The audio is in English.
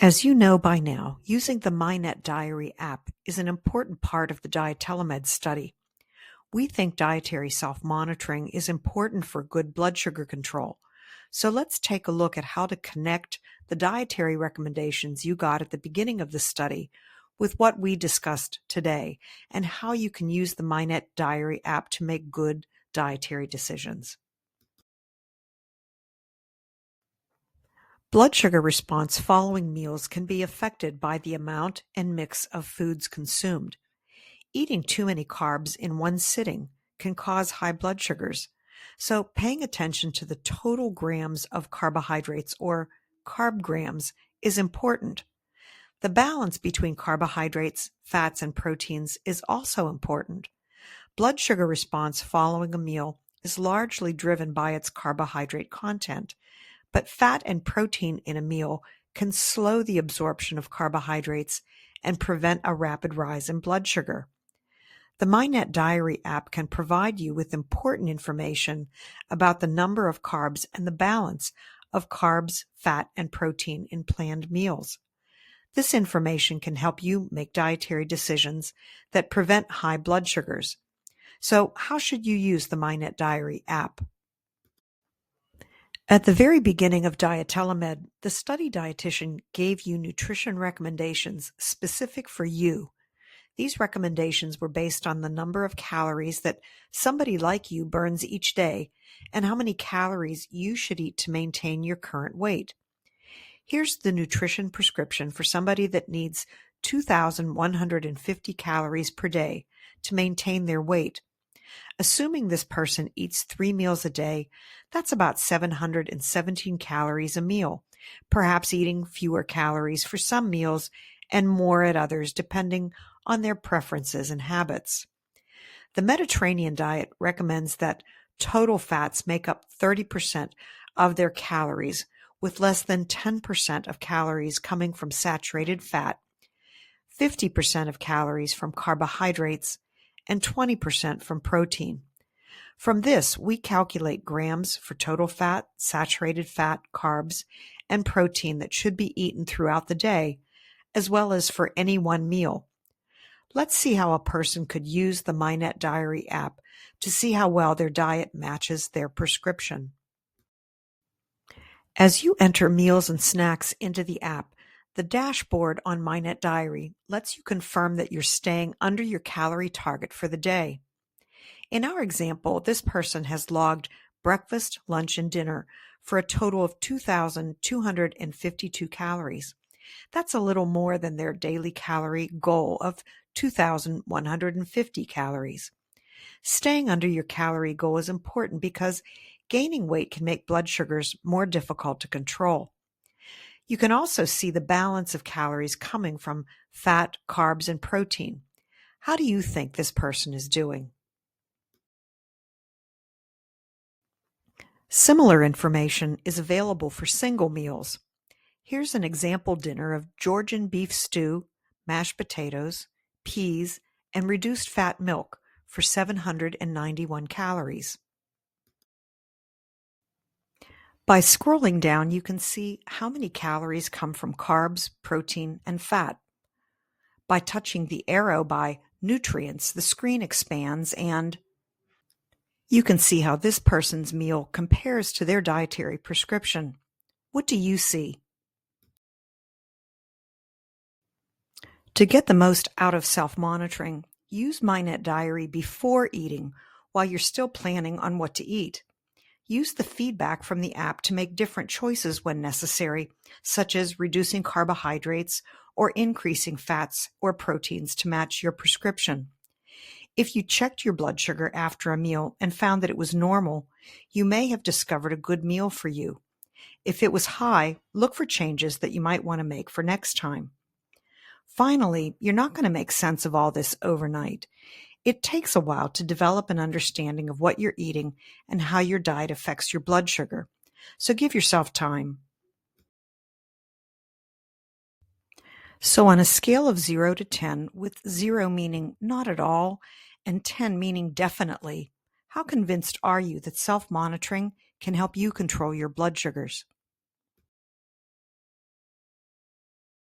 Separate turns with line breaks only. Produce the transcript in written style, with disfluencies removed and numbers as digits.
As you know by now, using the MyNet Diary app is an important part of the Dietelemed study. We think dietary self-monitoring is important for good blood sugar control. So let's take a look at how to connect the dietary recommendations you got at the beginning of the study with what we discussed today, and how you can use the MyNet Diary app to make good dietary decisions. Blood sugar response following meals can be affected by the amount and mix of foods consumed. Eating too many carbs in one sitting can cause high blood sugars, so paying attention to the total grams of carbohydrates, or carb grams, is important. The balance between carbohydrates, fats, and proteins is also important. Blood sugar response following a meal is largely driven by its carbohydrate content, but fat and protein in a meal can slow the absorption of carbohydrates and prevent a rapid rise in blood sugar. The MyNet Diary app can provide you with important information about the number of carbs and the balance of carbs, fat, and protein in planned meals. This information can help you make dietary decisions that prevent high blood sugars. So, how should you use the MyNet Diary app? At the very beginning of Dietelemed, the study dietitian gave you nutrition recommendations specific for you. These recommendations were based on the number of calories that somebody like you burns each day and how many calories you should eat to maintain your current weight. Here's the nutrition prescription for somebody that needs 2,150 calories per day to maintain their weight. Assuming this person eats 3 meals a day, that's about 717 calories a meal, perhaps eating fewer calories for some meals and more at others, depending on their preferences and habits. The Mediterranean diet recommends that total fats make up 30% of their calories, with less than 10% of calories coming from saturated fat, 50% of calories from carbohydrates, and 20% from protein. From this, we calculate grams for total fat, saturated fat, carbs, and protein that should be eaten throughout the day, as well as for any one meal. Let's see how a person could use the MyNet Diary app to see how well their diet matches their prescription. As you enter meals and snacks into the app, the dashboard on MyNet Diary lets you confirm that you're staying under your calorie target for the day. In our example, this person has logged breakfast, lunch, and dinner for a total of 2,252 calories. That's a little more than their daily calorie goal of 2,150 calories. Staying under your calorie goal is important because gaining weight can make blood sugars more difficult to control. You can also see the balance of calories coming from fat, carbs, and protein. How do you think this person is doing? Similar information is available for single meals. Here's an example dinner of Georgian beef stew, mashed potatoes, peas, and reduced fat milk for 791 calories. By scrolling down, you can see how many calories come from carbs, protein, and fat. By touching the arrow by nutrients, the screen expands and you can see how this person's meal compares to their dietary prescription. What do you see? To get the most out of self-monitoring, use MyNet Diary before eating while you're still planning on what to eat. Use the feedback from the app to make different choices when necessary, such as reducing carbohydrates or increasing fats or proteins to match your prescription. If you checked your blood sugar after a meal and found that it was normal, you may have discovered a good meal for you. If it was high, look for changes that you might want to make for next time. Finally, you're not going to make sense of all this overnight. It takes a while to develop an understanding of what you're eating and how your diet affects your blood sugar. So give yourself time. So on a scale of 0 to 10, with 0 meaning not at all and 10 meaning definitely, how convinced are you that self-monitoring can help you control your blood sugars?